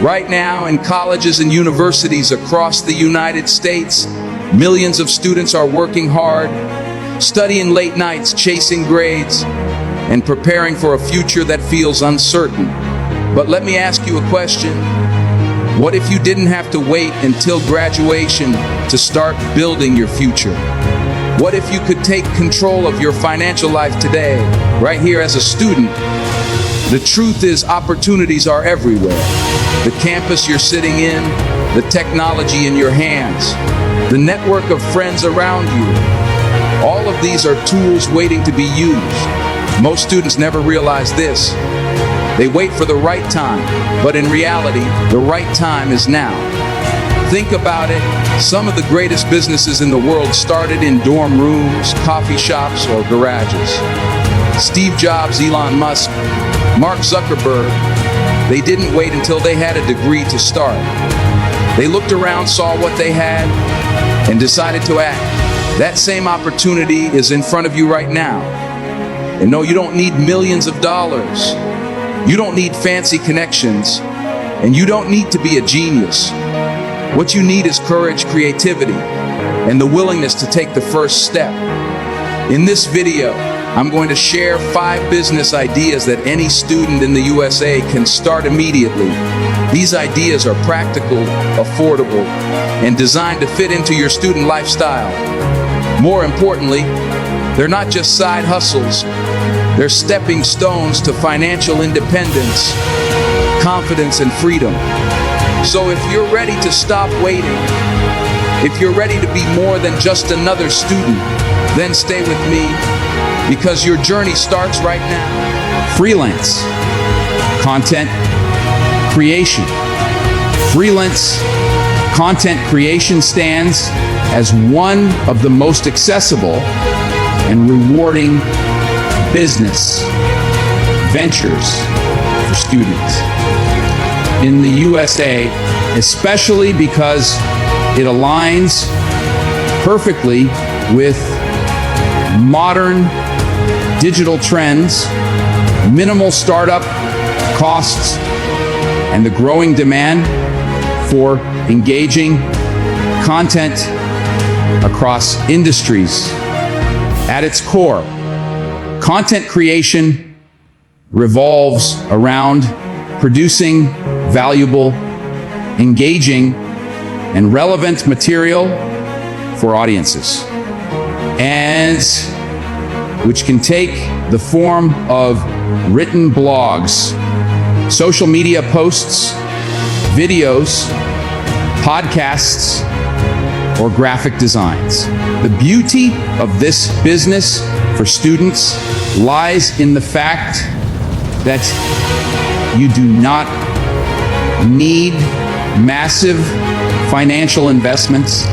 Right now, in colleges and universities across the United States, millions of students are working hard, studying late nights, chasing grades, and preparing for a future that feels uncertain. But let me ask you a question. What if you didn't have to wait until graduation to start building your future? What if you could take control of your financial life today, right here as a student? The truth is, opportunities are everywhere. The campus you're sitting in, the technology in your hands, the network of friends around you. All of these are tools waiting to be used. Most students never realize this. They wait for the right time, but in reality, the right time is now. Think about it. Some of the greatest businesses in the world started in dorm rooms, coffee shops, or garages. Steve Jobs, Elon Musk, Mark Zuckerberg, they didn't wait until they had a degree to start. They looked around, saw what they had, and decided to act. That same opportunity is in front of you right now. And no, you don't need millions of dollars. You don't need fancy connections, and you don't need to be a genius. What you need is courage, creativity, and the willingness to take the first step. In this video, I'm going to share 5 business ideas that any student in the USA can start immediately. These ideas are practical, affordable, and designed to fit into your student lifestyle. More importantly, they're not just side hustles. They're stepping stones to financial independence, confidence, and freedom. So if you're ready to stop waiting, if you're ready to be more than just another student, then stay with me, because your journey starts right now. Freelance content creation. Freelance content creation stands as one of the most accessible and rewarding business ventures for students in the USA, especially because it aligns perfectly with modern digital trends, minimal startup costs, and the growing demand for engaging content across industries. At its core, content creation revolves around producing valuable, engaging, and relevant material for audiences, and which can take the form of written blogs, social media posts, videos, podcasts, or graphic designs. The beauty of this business for students lies in the fact that you do not need massive financial investments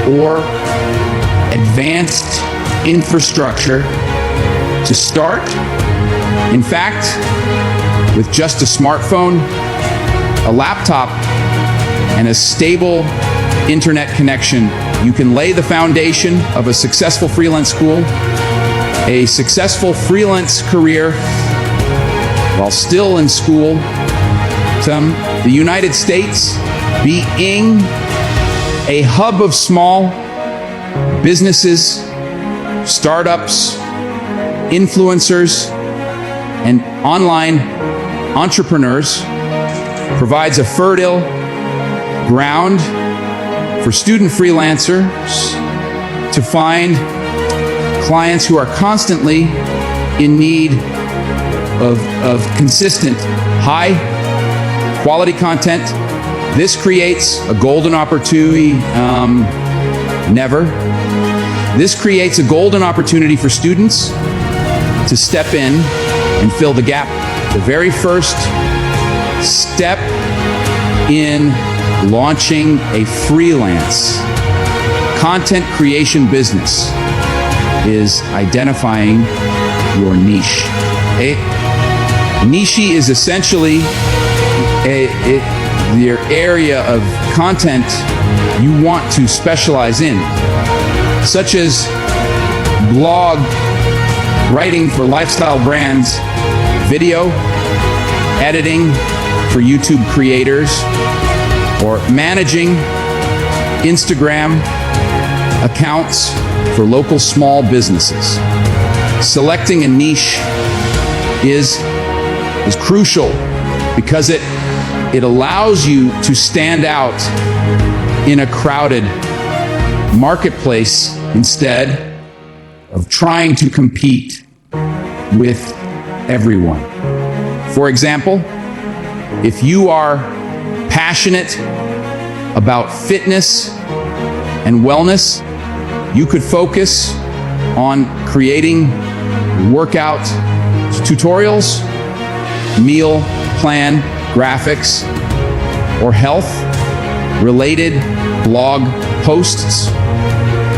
or advanced infrastructure to start. In fact, with just a smartphone, a laptop, and a stable internet connection, you can lay the foundation of a successful freelance school, a successful freelance career while still in school. The United States being a hub of small businesses, startups, influencers, and online entrepreneurs provides a fertile ground for student freelancers to find clients who are constantly in need of consistent, high quality content. This creates a golden opportunity. This creates a golden opportunity for students to step in and fill the gap. The very first step in launching a freelance content creation business is identifying your niche. A niche is essentially your area of content you want to specialize in, such as blog writing for lifestyle brands, video editing for YouTube creators, or managing Instagram accounts for local small businesses. Selecting a niche is crucial because it allows you to stand out in a crowded marketplace instead of trying to compete with everyone. For example, if you are passionate about fitness and wellness, you could focus on creating workout tutorials, meal plan graphics, or health-related blog posts.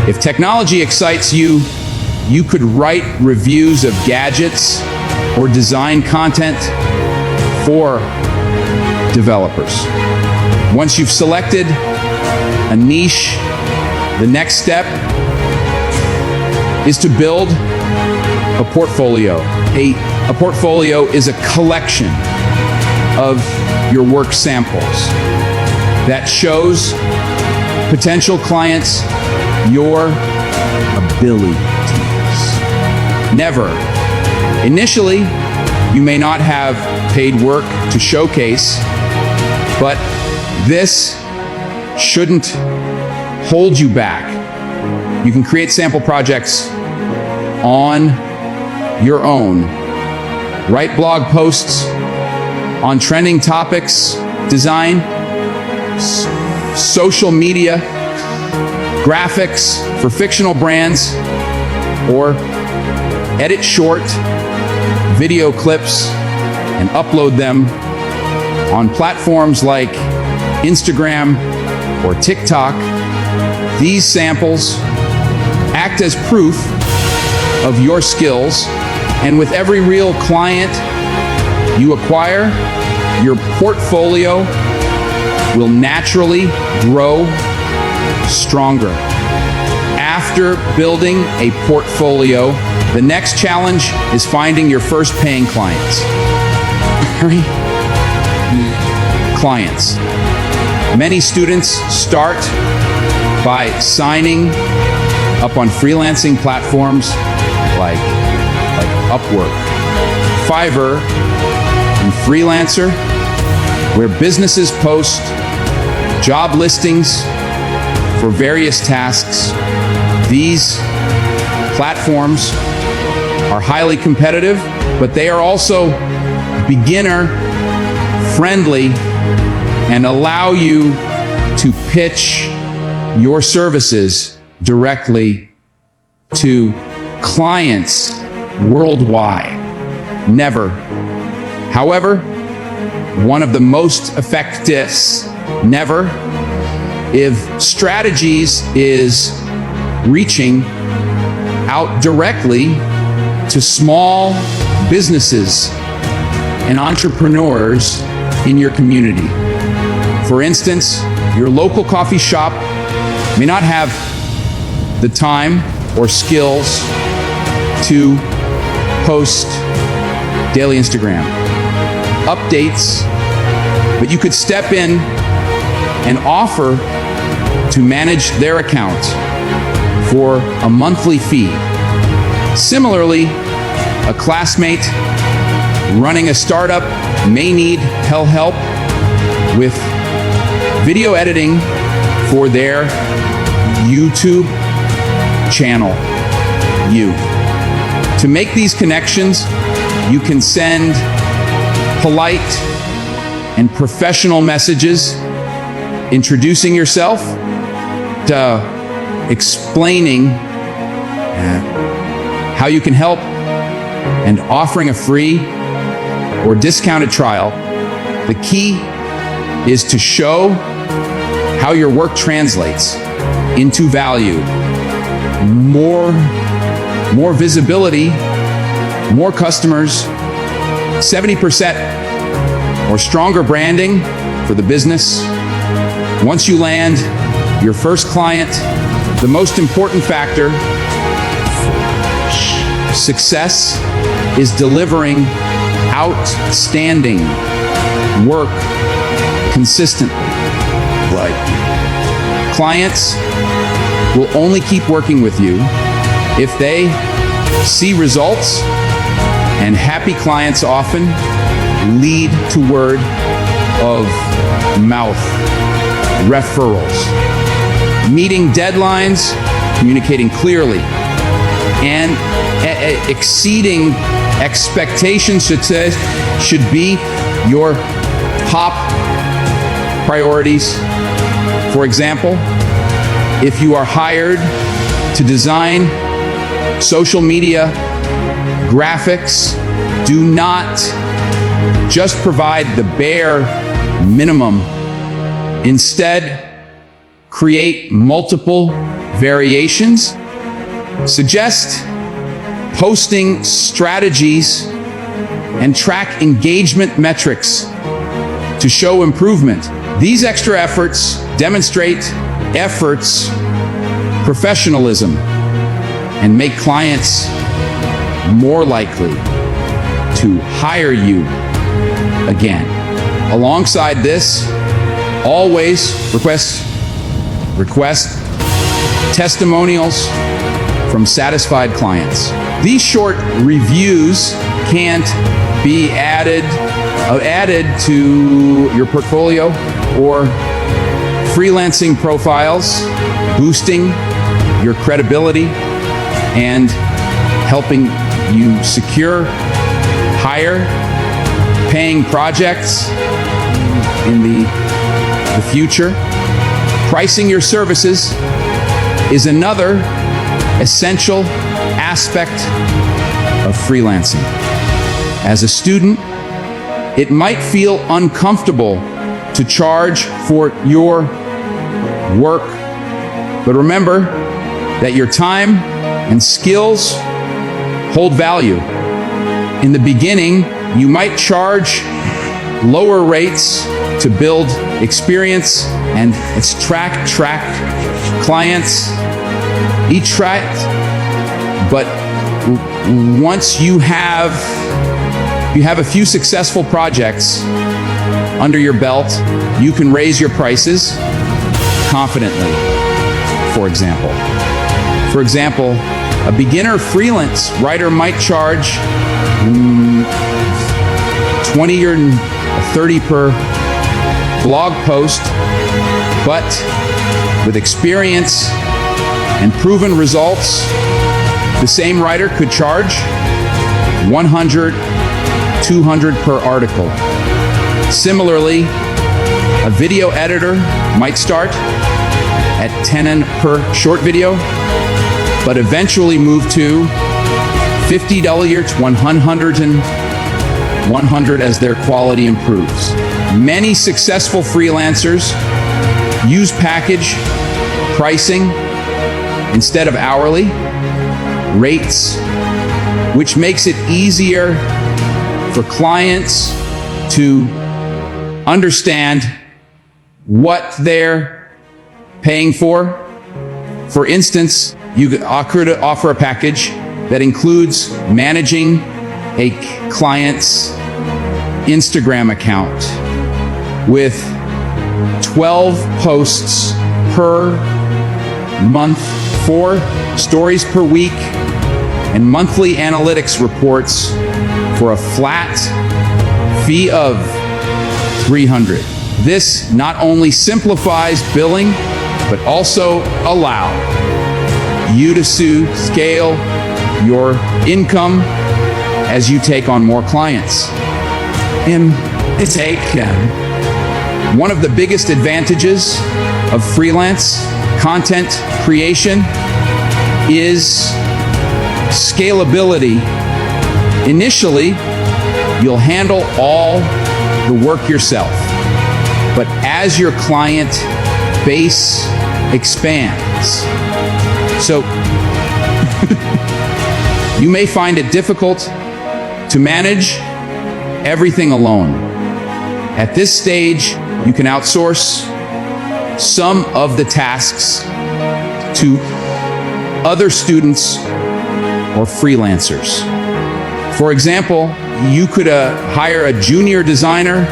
If technology excites you, you could write reviews of gadgets or design content for developers. Once you've selected a niche, the next step is to build a portfolio. A portfolio is a collection of your work samples that shows potential clients your abilities. Never. Initially, you may not have paid work to showcase, but this shouldn't hold you back. You can create sample projects on your own. Write blog posts on trending topics, design social media graphics for fictional brands, or edit short video clips and upload them on platforms like Instagram or TikTok. These samples act as proof of your skills, and with every real client you acquire, your portfolio will naturally grow stronger. After building a portfolio, the next challenge is finding your first paying clients. Many students start by signing up on freelancing platforms like Upwork, Fiverr, and Freelancer, where businesses post job listings for various tasks. These platforms are highly competitive, but they are also beginner-friendly and allow you to pitch your services directly to clients worldwide. Never. However, one of the most effective strategies is reaching out directly to small businesses and entrepreneurs in your community. For instance, your local coffee shop may not have the time or skills to post daily Instagram updates, but you could step in and offer to manage their account for a monthly fee. Similarly, a classmate running a startup may need help with video editing for their YouTube channel. To make these connections, you can send polite and professional messages introducing yourself, explaining how you can help, and offering a free or discounted trial. The key is to show how your work translates into value, more visibility, more customers, 70% or stronger branding for the business. Once you land your first client, the most important factor success is delivering outstanding work consistently. Right. Clients will only keep working with you if they see results, and happy clients often lead to word of mouth referrals. Meeting deadlines, communicating clearly, and exceeding expectations should be your top priorities. For example, if you are hired to design social media graphics, do not just provide the bare minimum. Instead, create multiple variations. Suggest posting strategies and track engagement metrics to show improvement. These extra efforts demonstrate professionalism and make clients more likely to hire you again. Alongside this, always request testimonials from satisfied clients. These short reviews can't be added to your portfolio or freelancing profiles, boosting your credibility and helping you secure higher paying projects in the future. Pricing your services is another essential aspect of freelancing. As a student, it might feel uncomfortable to charge for your work, but remember that your time and skills hold value. In the beginning, you might charge lower rates to build experience and attract clients, but once you have a few successful projects under your belt, you can raise your prices confidently. For example, a beginner freelance writer might charge $20 or $30 per blog post, but with experience and proven results, the same writer could charge $100, $200 per article. Similarly, a video editor might start at $10 per short video, but eventually move to $50, $100 as their quality improves. Many successful freelancers use package pricing instead of hourly rates, which makes it easier for clients to understand what they're paying for. For instance, you could offer a package that includes managing a client's Instagram account with 12 posts per month, 4 stories per week, and monthly analytics reports for a flat fee of $300. This not only simplifies billing, but also allow you to scale your income as you take on more clients. One of the biggest advantages of freelance content creation is scalability. Initially, you'll handle all the work yourself, but as your client base expands, so you may find it difficult to manage everything alone. At this stage, you can outsource some of the tasks to other students or freelancers. For example, you could hire a junior designer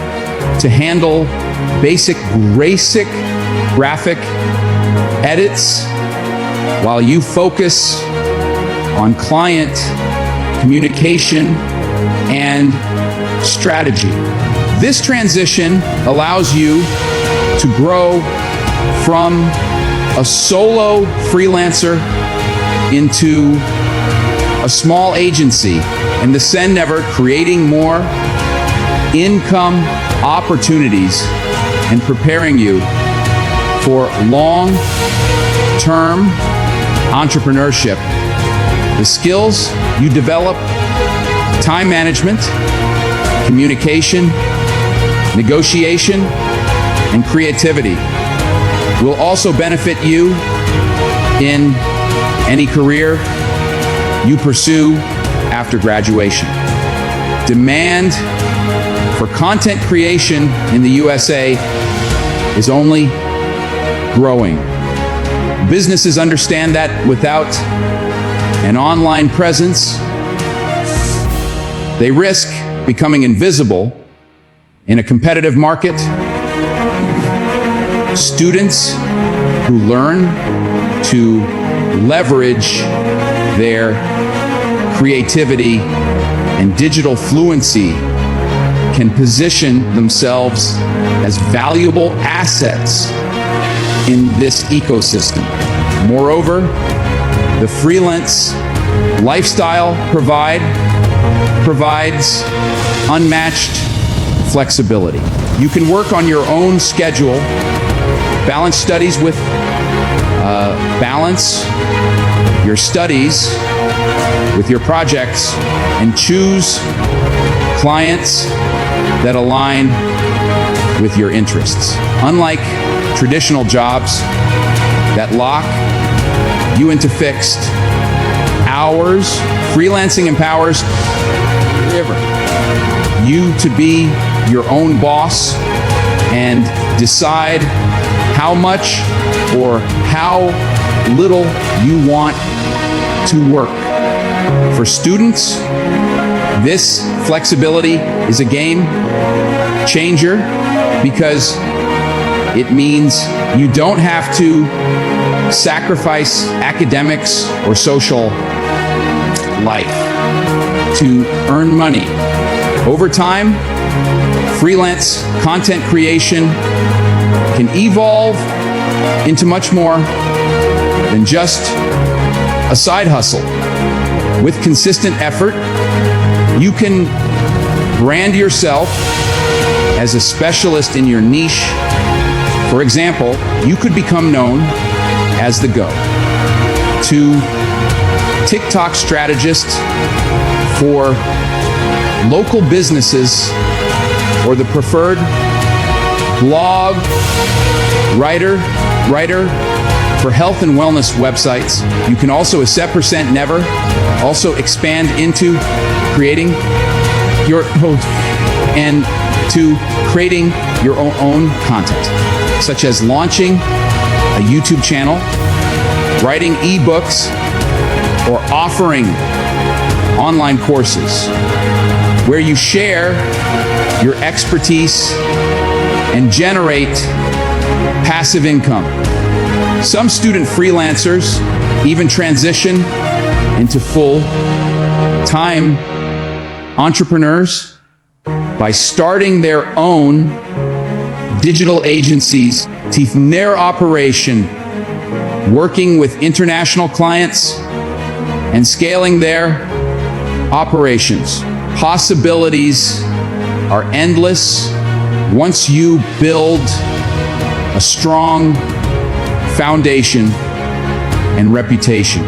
to handle basic graphic edits while you focus on client communication and strategy. This transition allows you to grow from a solo freelancer into a small agency and ascend ever, creating more income opportunities and preparing you for long-term entrepreneurship. The skills you develop: time management, communication, negotiation, and creativity, will also benefit you in any career you pursue after graduation. Demand for content creation in the USA is only growing. Businesses understand that without an online presence, they risk becoming invisible in a competitive market. Students who learn to leverage their creativity and digital fluency can position themselves as valuable assets in this ecosystem. Moreover, the freelance lifestyle provides unmatched flexibility. You can work on your own schedule, balance your studies with your projects, and choose clients that align with your interests. Unlike traditional jobs that lock you into fixed hours, freelancing empowers you to be your own boss and decide how much or how little you want to work. For students, this flexibility is a game changer because it means you don't have to sacrifice academics or social life to earn money. Over time, freelance content creation can evolve into much more than just a side hustle. With consistent effort, you can brand yourself as a specialist in your niche. For example, you could become known as the go-to TikTok strategist for local businesses, or the preferred blog writer for health and wellness websites. You can also, as 𝗕𝗿 also expand into creating your own content, such as launching a YouTube channel, writing ebooks, or offering online courses where you share your expertise and generate passive income. Some student freelancers even transition into full-time entrepreneurs by starting their own digital agencies, teaching their operation, working with international clients, and scaling their operations. Possibilities are endless once you build a strong foundation and reputation.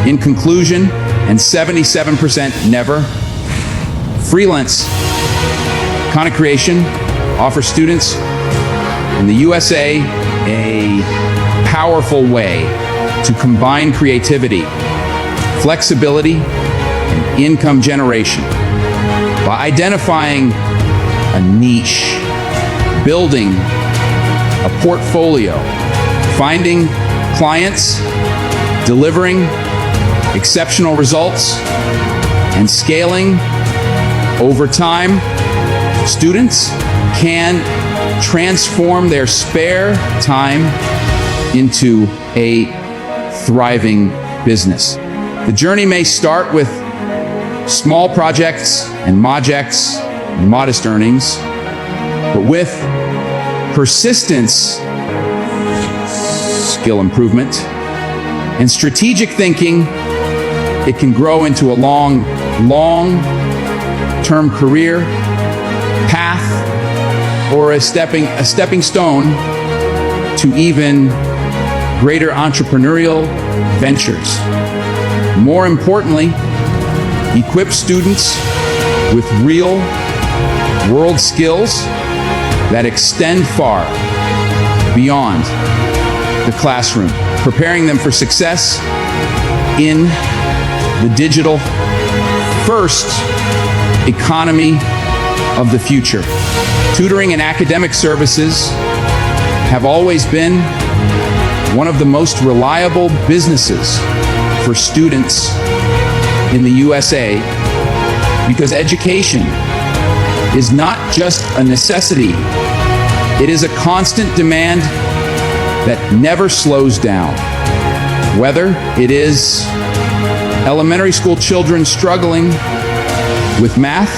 In conclusion, and 77% never, freelance content creation offers students in the USA a powerful way to combine creativity, flexibility, and income generation. By identifying a niche, building a portfolio, finding clients, delivering exceptional results, and scaling over time, students can transform their spare time into a thriving business. The journey may start with small projects and modest earnings, but with persistence, skill improvement, and strategic thinking, it can grow into a long-term career path or a stepping stone to even greater entrepreneurial ventures. More importantly, equip students with real-world skills that extend far beyond the classroom, preparing them for success in the digital first economy of the future. Tutoring and academic services have always been one of the most reliable businesses for students in the USA, because education is not just a necessity, it is a constant demand that never slows down. Whether it is elementary school children struggling with math,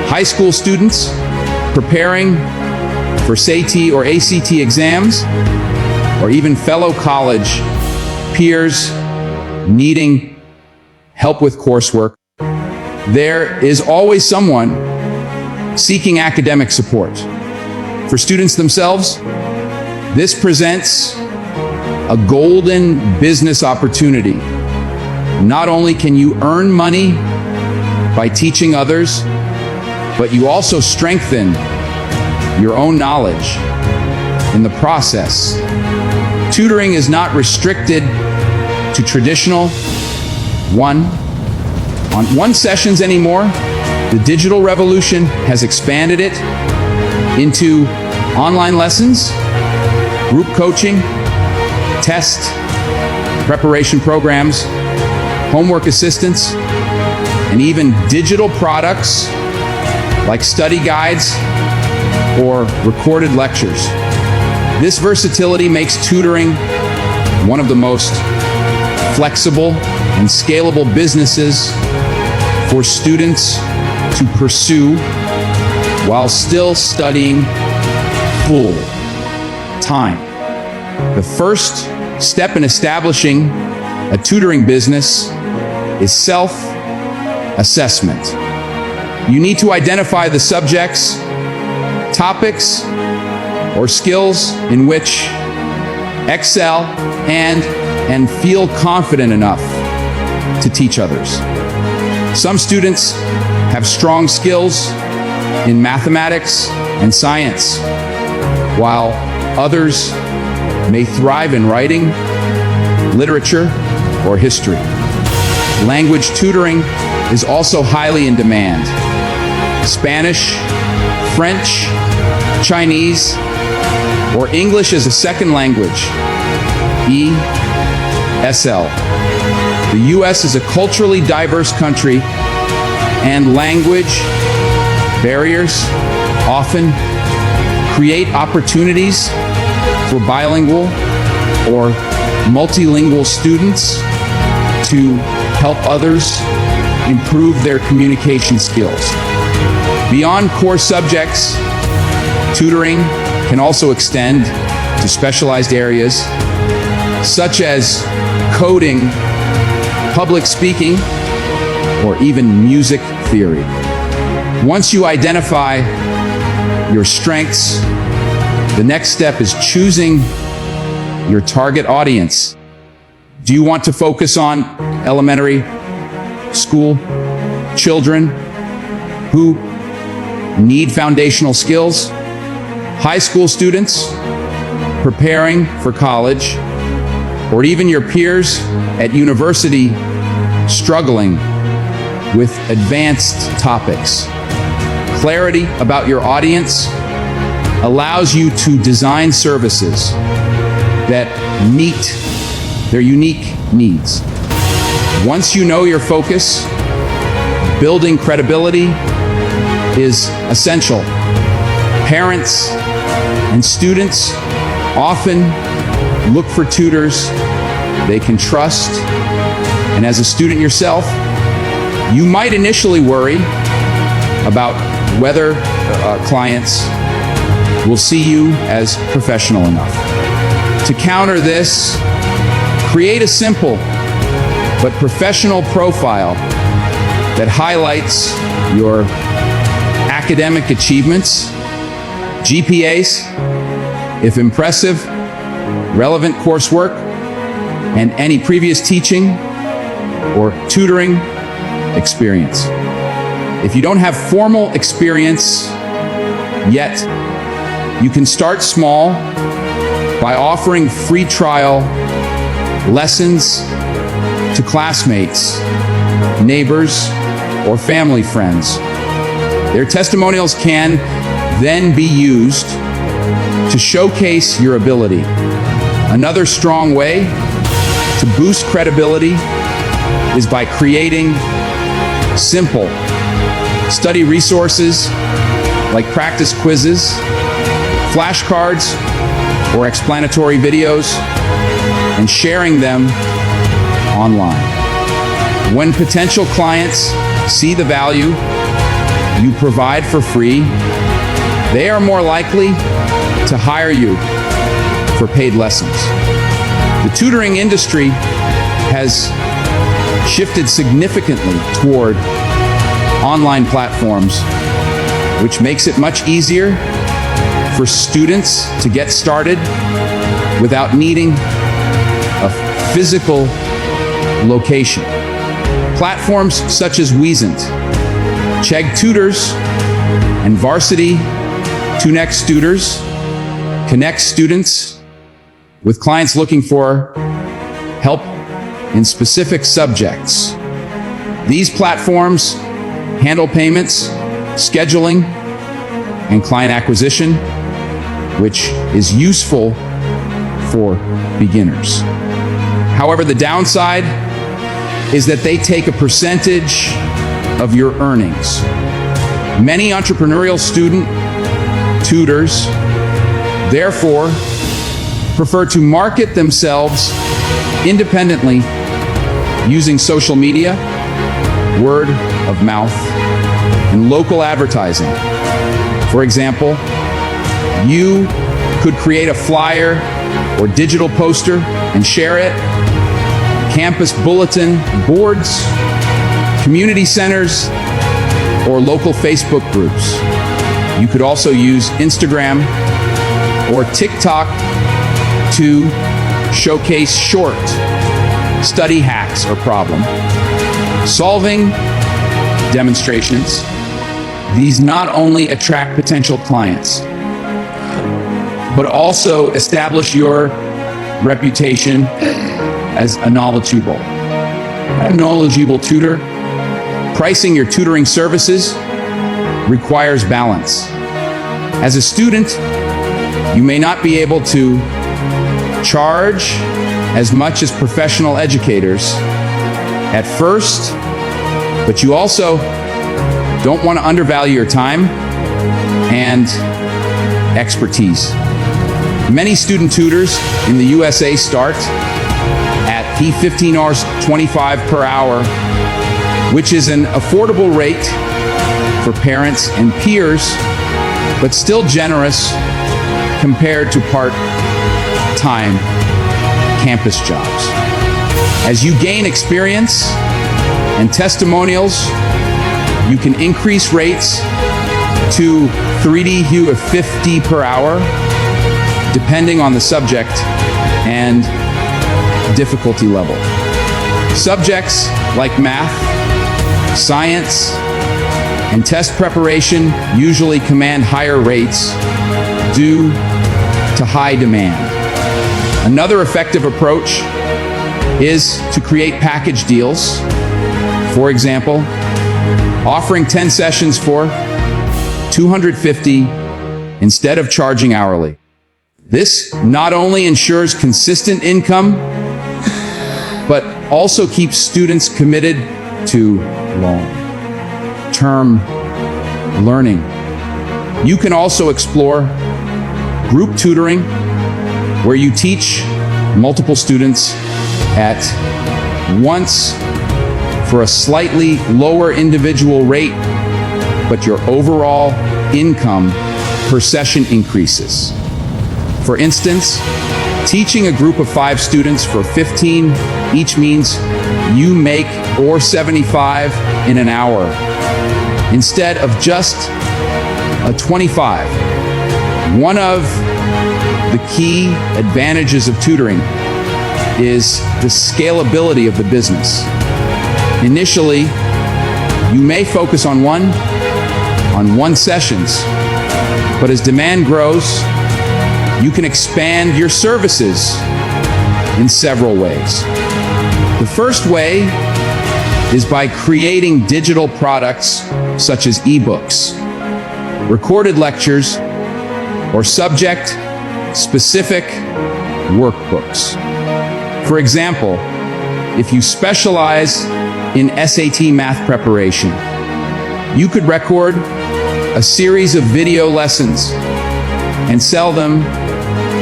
high school students preparing for SAT or ACT exams, or even fellow college peers needing help with coursework, there is always someone seeking academic support. For students themselves, this presents a golden business opportunity. Not only can you earn money by teaching others, but you also strengthen your own knowledge in the process. Tutoring is not restricted to traditional one-on-one sessions anymore. The digital revolution has expanded it into online lessons, group coaching, test preparation programs, homework assistance, and even digital products like study guides or recorded lectures. This versatility makes tutoring one of the most flexible and scalable businesses for students to pursue while still studying full time. The first step in establishing a tutoring business is self-assessment. You need to identify the subjects, topics, or skills in which excel and feel confident enough to teach others. Some students have strong skills in mathematics and science, while others may thrive in writing, literature, or history. Language tutoring is also highly in demand. Spanish, French, Chinese, or English as a second language, ESL. The U.S. is a culturally diverse country, and language barriers often create opportunities for bilingual or multilingual students to help others improve their communication skills. Beyond core subjects, tutoring can also extend to specialized areas such as coding, public speaking, or even music theory. Once you identify your strengths, the next step is choosing your target audience. Do you want to focus on elementary school children who need foundational skills, high school students preparing for college, or even your peers at university struggling with advanced topics? Clarity about your audience allows you to design services that meet their unique needs. Once you know your focus, building credibility is essential. Parents and students often look for tutors they can trust. And as a student yourself, you might initially worry about whether clients will see you as professional enough. To counter this, create a simple but professional profile that highlights your academic achievements, GPAs, if impressive, relevant coursework, and any previous teaching or tutoring experience. If you don't have formal experience yet, you can start small by offering free trial lessons to classmates, neighbors, or family friends. Their testimonials can then be used to showcase your ability. Another strong way to boost credibility is by creating simple study resources like practice quizzes, flashcards, or explanatory videos, and sharing them online. When potential clients see the value you provide for free, they are more likely to hire you for paid lessons. The tutoring industry has shifted significantly toward online platforms, which makes it much easier for students to get started without needing a physical location. Platforms such as 𝗕𝗂𝘀𝗁 Tutors and 𝗕𝗏𝗀 Tunex Tutors connect students with clients looking for help in specific subjects. These platforms handle payments, scheduling, and client acquisition, which is useful for beginners. However, the downside is that they take a percentage of your earnings. Many entrepreneurial student tutors, therefore, prefer to market themselves independently using social media, word of mouth, and local advertising. For example, you could create a flyer or digital poster and share it, campus bulletin boards, community centers, or local Facebook groups. You could also use Instagram or TikTok to showcase short study hacks or problem solving demonstrations. These not only attract potential clients, but also establish your reputation as a knowledgeable tutor. Pricing your tutoring services requires balance. As a student, you may not be able to charge as much as professional educators at first, but you also don't want to undervalue your time and expertise. Many student tutors in the USA start at 𝗕𝗏𝘀𝘀 per hour, which is an affordable rate for parents and peers, but still generous compared to part-time campus jobs. As you gain experience and testimonials, you can increase rates to 𝗕𝗏𝘀𝗃 per hour, depending on the subject and difficulty level. Subjects like math, science, and test preparation usually command higher rates due to high demand. Another effective approach is to create package deals. For example, offering 10 sessions for $250 instead of charging hourly. This not only ensures consistent income, but also keeps students committed to long-term learning You can also explore group tutoring, where you teach multiple students at once for a slightly lower individual rate, but your overall income per session increases. For instance, teaching a group of 5 students for 15 each means you make 𝗕𝗏𝘀 in an hour instead of just a 25. One of the key advantages of tutoring is the scalability of the business. Initially, you may focus on one sessions, but as demand grows, you can expand your services in several ways. The first way is by creating digital products such as ebooks, recorded lectures, or subject-specific workbooks. For example, if you specialize in SAT math preparation, you could record a series of video lessons and sell them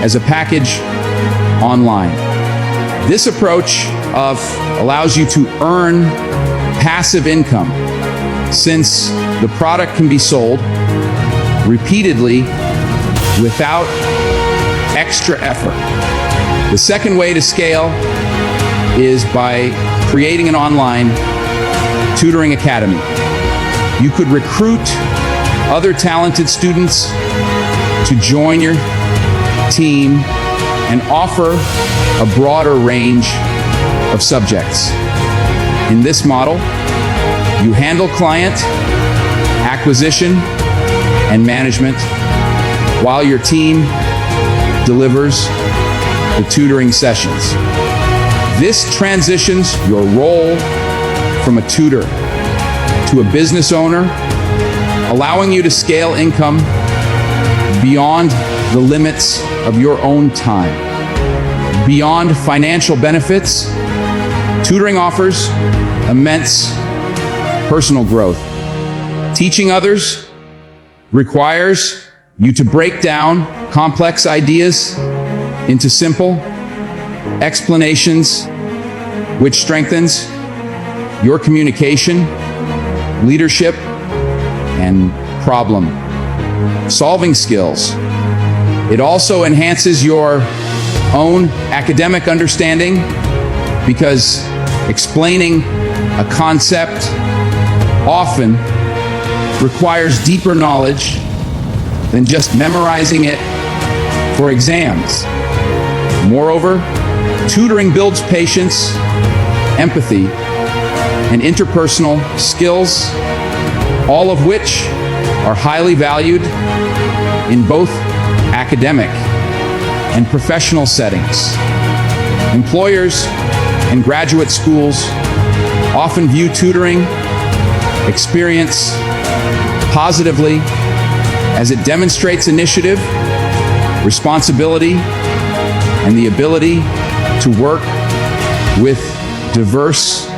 as a package online. This approach allows you to earn passive income, since the product can be sold repeatedly without extra effort. The second way to scale is by creating an online tutoring academy. You could recruit other talented students to join your team and offer a broader range of subjects. In this model, you handle client acquisition and management while your team delivers the tutoring sessions. This transitions your role from a tutor to a business owner, allowing you to scale income beyond the limits of your own time. Beyond financial benefits, tutoring offers immense personal growth. Teaching others requires you to break down complex ideas into simple explanations, which strengthens your communication, leadership, and problem-solving skills. It also enhances your own academic understanding, because explaining a concept often requires deeper knowledge than just memorizing it for exams. Moreover, tutoring builds patience, empathy, and interpersonal skills, all of which are highly valued in both academic and professional settings. Employers and graduate schools often view tutoring experience positively, as it demonstrates initiative, responsibility, and the ability to work with diverse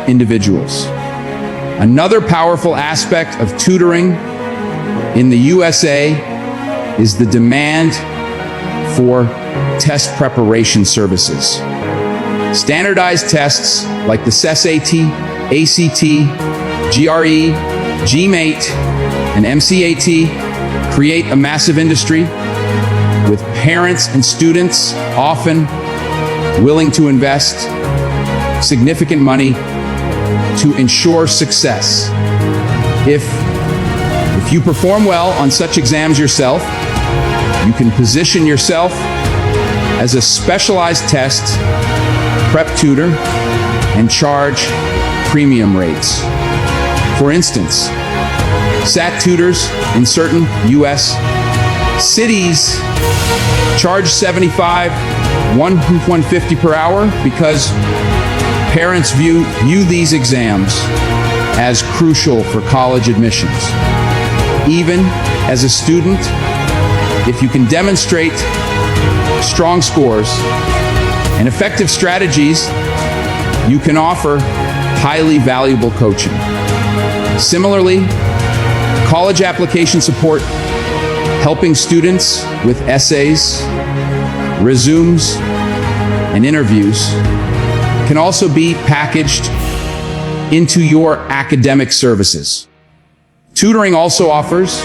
individuals. Another powerful aspect of tutoring in the USA is the demand for test preparation services. Standardized tests like the SAT, ACT, GRE, GMAT, and MCAT create a massive industry, with parents and students often willing to invest significant money to ensure success. If you perform well on such exams yourself, you can position yourself as a specialized test prep tutor and charge premium rates. For instance, SAT tutors in certain U.S. cities charge $75, $150 per hour, because parents view these exams as crucial for college admissions. Even as a student, if you can demonstrate strong scores and effective strategies, you can offer highly valuable coaching. Similarly, college application support helping students with essays, resumes, and interviews can also be packaged into your academic services. Tutoring also offers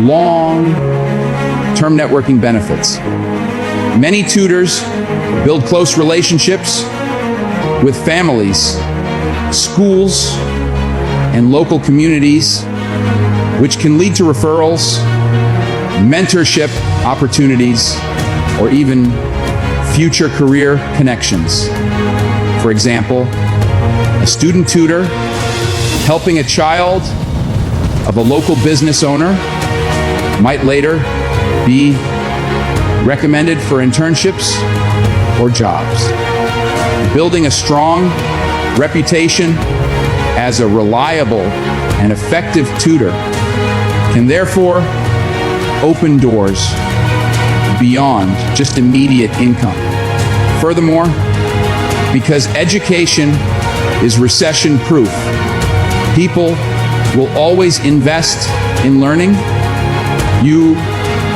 long-term networking benefits. Many tutors build close relationships with families, schools, and local communities, which can lead to referrals, mentorship opportunities, or even future career connections. For example, a student tutor helping a child of a local business owner might later be recommended for internships or jobs. Building a strong reputation as a reliable and effective tutor can therefore open doors beyond just immediate income. Furthermore, because education is recession-proof, people will always invest in learning. You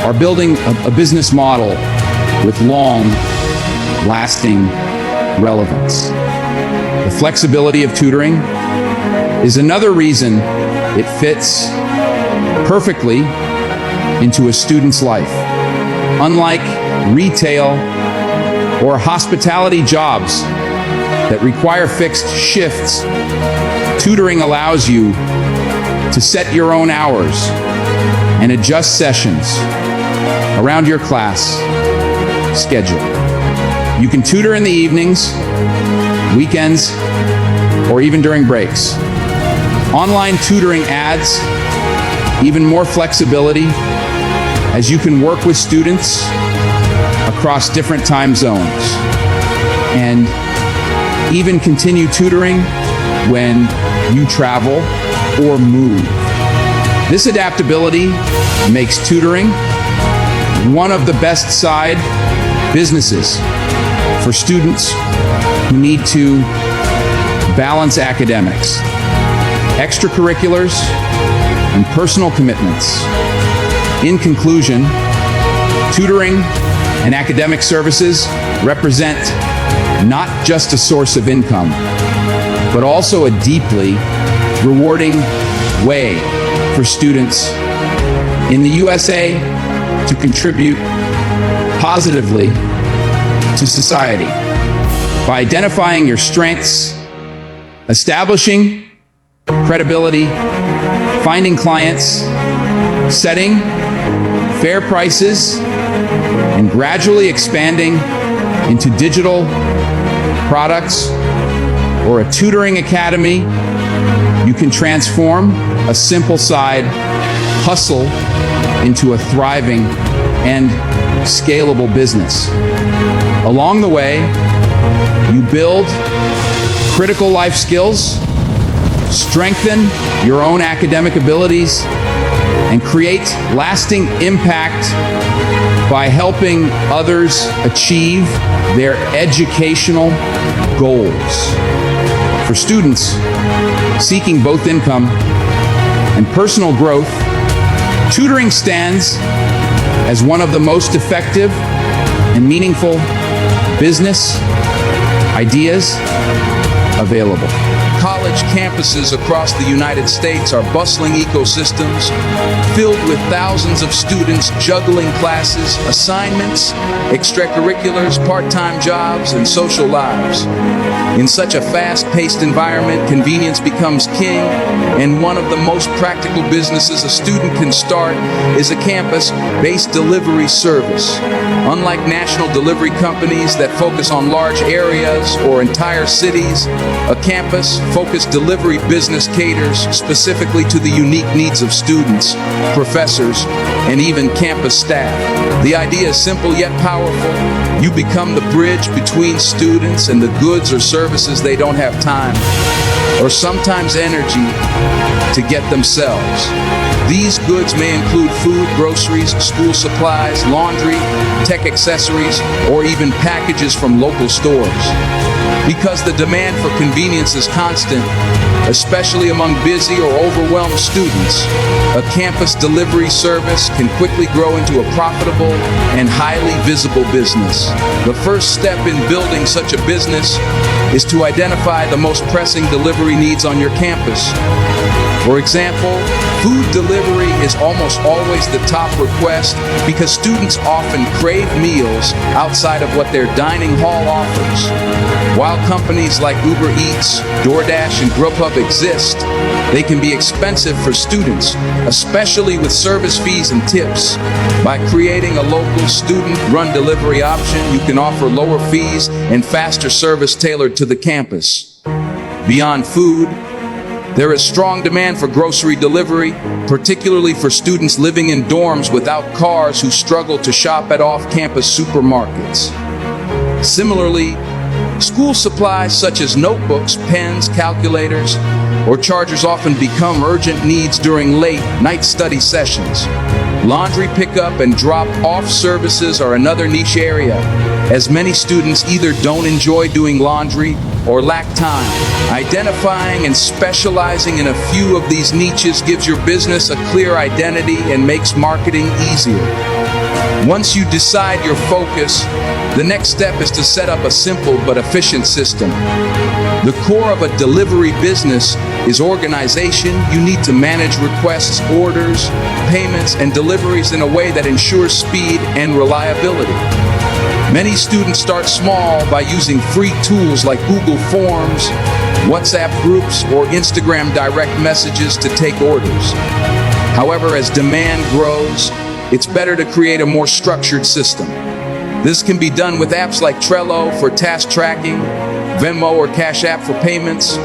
are building a business model with long-lasting relevance. The flexibility of tutoring is another reason it fits perfectly into a student's life. Unlike retail or hospitality jobs that require fixed shifts, tutoring allows you to set your own hours and adjust sessions around your class schedule. You can tutor in the evenings, weekends, or even during breaks. Online tutoring adds even more flexibility as you can work with students across different time zones and even continue tutoring when you travel or move. This adaptability makes tutoring one of the best side businesses for students who need to balance academics, extracurriculars, and personal commitments. In conclusion, tutoring and academic services represent not just a source of income, but also a deeply rewarding way for students in the USA to contribute positively to society. By identifying your strengths, establishing credibility, finding clients, setting fair prices, and gradually expanding into digital products or a tutoring academy, you can transform a simple side hustle into a thriving and scalable business. Along the way, you build critical life skills, strengthen your own academic abilities, and create lasting impact by helping others achieve their educational goals. For students seeking both income and personal growth, tutoring stands as one of the most effective and meaningful business ideas available. College campuses across the United States are bustling ecosystems filled with thousands of students juggling classes, assignments, extracurriculars, part-time jobs, and social lives. In such a fast-paced environment, convenience becomes king, and one of the most practical businesses a student can start is a campus-based delivery service. Unlike national delivery companies that focus on large areas or entire cities, a campus-focused delivery business caters specifically to the unique needs of students, professors, and even campus staff. The idea is simple yet powerful. You become the bridge between students and the goods or services they don't have time or sometimes energy to get themselves. These goods may include food, groceries, school supplies, laundry, tech accessories, or even packages from local stores. Because the demand for convenience is constant, especially among busy or overwhelmed students, a campus delivery service can quickly grow into a profitable and highly visible business. The first step in building such a business is to identify the most pressing delivery needs on your campus. For example, food delivery is almost always the top request because students often crave meals outside of what their dining hall offers. While companies like Uber Eats, DoorDash, and Grubhub exist, they can be expensive for students, especially with service fees and tips. By creating a local student-run delivery option, you can offer lower fees and faster service tailored to the campus. Beyond food, there is strong demand for grocery delivery, particularly for students living in dorms without cars who struggle to shop at off-campus supermarkets. Similarly, school supplies such as notebooks, pens, calculators, or chargers often become urgent needs during late-night study sessions. Laundry pickup and drop-off services are another niche area, as many students either don't enjoy doing laundry or lack time. Identifying and specializing in a few of these niches gives your business a clear identity and makes marketing easier. Once you decide your focus, the next step is to set up a simple but efficient system. The core of a delivery business is organization. You need to manage requests, orders, payments, and deliveries in a way that ensures speed and reliability. Many students start small by using free tools like Google Forms, WhatsApp groups, or Instagram direct messages to take orders. However, as demand grows, it's better to create a more structured system. This can be done with apps like Trello for task tracking, Venmo or Cash App for payments,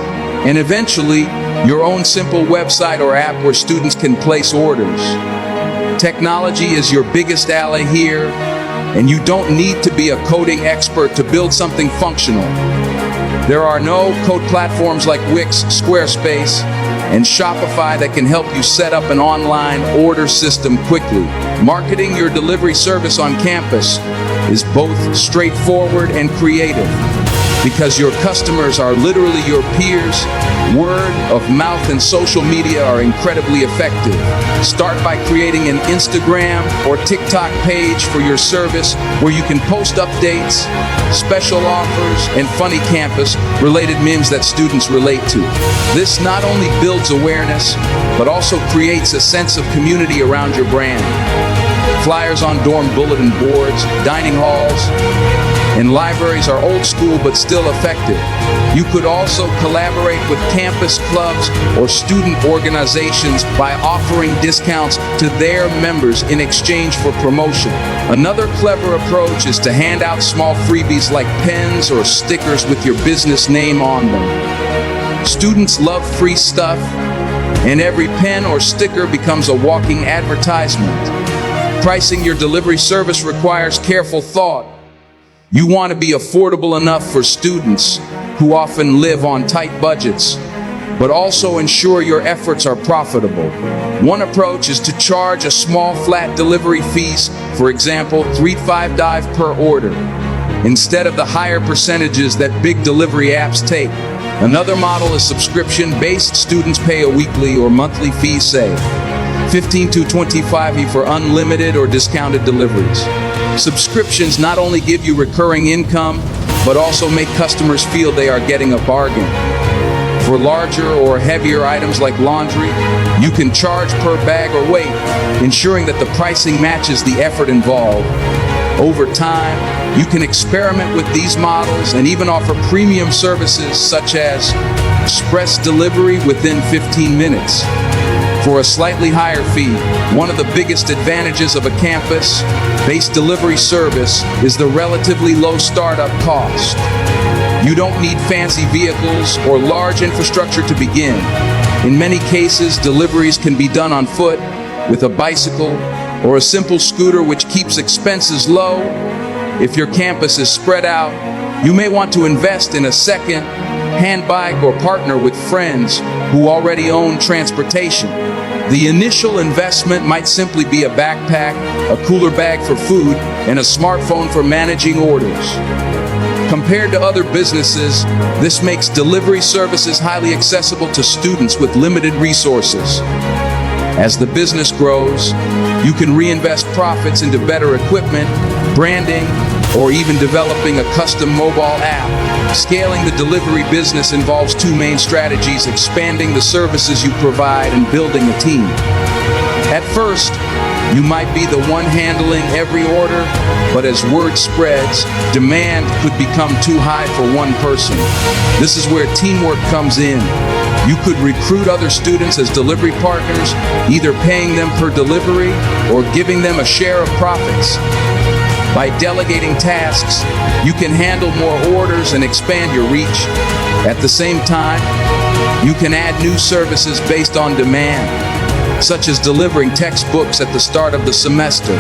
and eventually your own simple website or app where students can place orders. Technology is your biggest ally here, and you don't need to be a coding expert to build something functional. There are no-code platforms like Wix, Squarespace, and Shopify that can help you set up an online order system quickly. Marketing your delivery service on campus is both straightforward and creative. Because your customers are literally your peers, word of mouth and social media are incredibly effective. Start by creating an Instagram or TikTok page for your service where you can post updates, special offers, and funny campus-related memes that students relate to. This not only builds awareness, but also creates a sense of community around your brand. Flyers on dorm bulletin boards, dining halls, and libraries are old school but still effective. You could also collaborate with campus clubs or student organizations by offering discounts to their members in exchange for promotion. Another clever approach is to hand out small freebies like pens or stickers with your business name on them. Students love free stuff, and every pen or sticker becomes a walking advertisement. Pricing your delivery service requires careful thought. You want to be affordable enough for students who often live on tight budgets, but also ensure your efforts are profitable. One approach is to charge a small flat delivery fees, for example, $3.5 per order, instead of the higher percentages that big delivery apps take. Another model is subscription-based. Students pay a weekly or monthly fee, say $15 to $25 for unlimited or discounted deliveries. Subscriptions not only give you recurring income, but also make customers feel they are getting a bargain. For larger or heavier items like laundry, you can charge per bag or weight, ensuring that the pricing matches the effort involved. Over time, you can experiment with these models and even offer premium services such as express delivery within 15 minutes. For a slightly higher fee, one of the biggest advantages of a campus-based delivery service is the relatively low startup cost. You don't need fancy vehicles or large infrastructure to begin. In many cases, deliveries can be done on foot, with a bicycle, or a simple scooter, which keeps expenses low. If your campus is spread out, you may want to invest in a second-hand bike or partner with friends who already own transportation. The initial investment might simply be a backpack, a cooler bag for food, and a smartphone for managing orders. Compared to other businesses, this makes delivery services highly accessible to students with limited resources. As the business grows, you can reinvest profits into better equipment, branding, or even developing a custom mobile app. Scaling the delivery business involves two main strategies: expanding the services you provide and building a team. At first, you might be the one handling every order, but as word spreads, demand could become too high for one person. This is where teamwork comes in. You could recruit other students as delivery partners, either paying them per delivery or giving them a share of profits. By delegating tasks, you can handle more orders and expand your reach. At the same time, you can add new services based on demand, such as delivering textbooks at the start of the semester,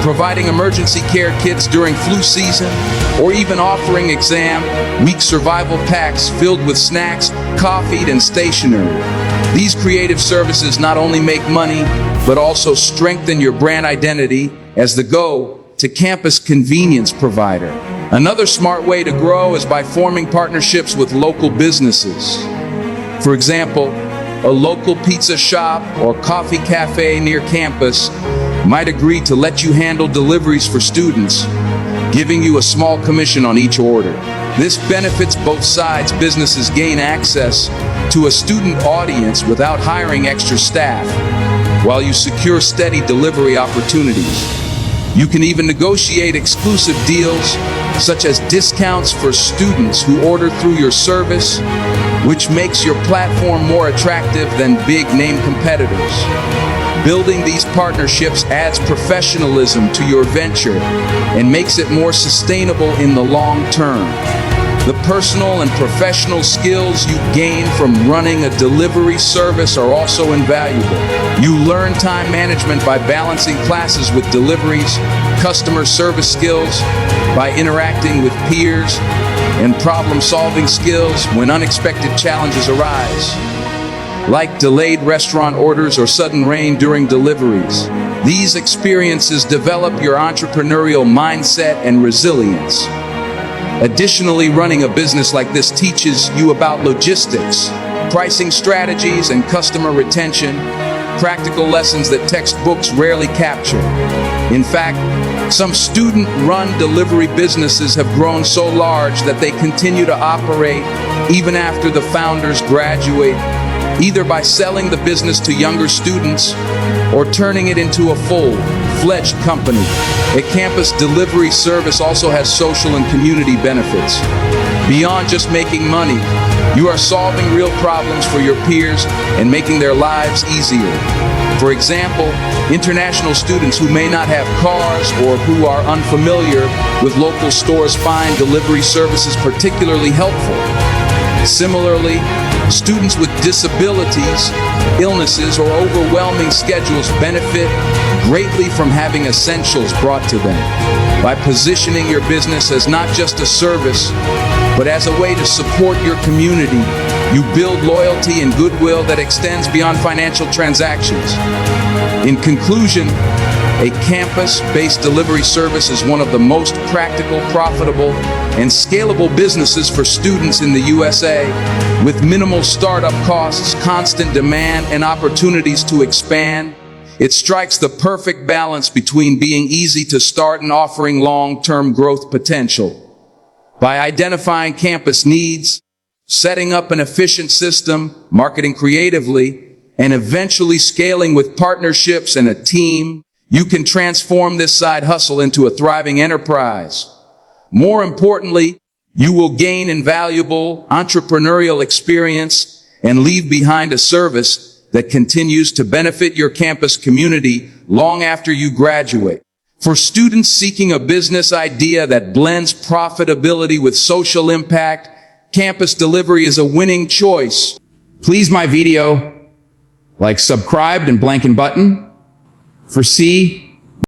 providing emergency care kits during flu season, or even offering exam week survival packs filled with snacks, coffee, and stationery. These creative services not only make money, but also strengthen your brand identity as the go-to-campus convenience provider. Another smart way to grow is by forming partnerships with local businesses. For example, a local pizza shop or coffee cafe near campus might agree to let you handle deliveries for students, giving you a small commission on each order. This benefits both sides. Businesses gain access to a student audience without hiring extra staff, while you secure steady delivery opportunities. You can even negotiate exclusive deals, such as discounts for students who order through your service, which makes your platform more attractive than big-name competitors. Building these partnerships adds professionalism to your venture and makes it more sustainable in the long term. The personal and professional skills you gain from running a delivery service are also invaluable. You learn time management by balancing classes with deliveries, customer service skills by interacting with peers, and problem-solving skills when unexpected challenges arise, like delayed restaurant orders or sudden rain during deliveries. These experiences develop your entrepreneurial mindset and resilience. Additionally, running a business like this teaches you about logistics, pricing strategies, and customer retention, practical lessons that textbooks rarely capture. In fact, some student-run delivery businesses have grown so large that they continue to operate even after the founders graduate, either by selling the business to younger students or turning it into a full-fledged company. A campus delivery service also has social and community benefits. Beyond just making money, you are solving real problems for your peers and making their lives easier. For example, international students who may not have cars or who are unfamiliar with local stores find delivery services particularly helpful. Similarly, students with disabilities, illnesses, or overwhelming schedules benefit greatly from having essentials brought to them. By positioning your business as not just a service, but as a way to support your community, you build loyalty and goodwill that extends beyond financial transactions. In conclusion, a campus-based delivery service is one of the most practical, profitable, and scalable businesses for students in the USA. With minimal startup costs, constant demand, and opportunities to expand, it strikes the perfect balance between being easy to start and offering long-term growth potential. By identifying campus needs, setting up an efficient system, marketing creatively, and eventually scaling with partnerships and a team, you can transform this side hustle into a thriving enterprise. More importantly, you will gain invaluable entrepreneurial experience and leave behind a service that continues to benefit your campus community long after you graduate. For students seeking a business idea that blends profitability with social impact, campus delivery is a winning choice. Please my video, like, subscribe and blank button for 𝗕𝗂𝘀𝗃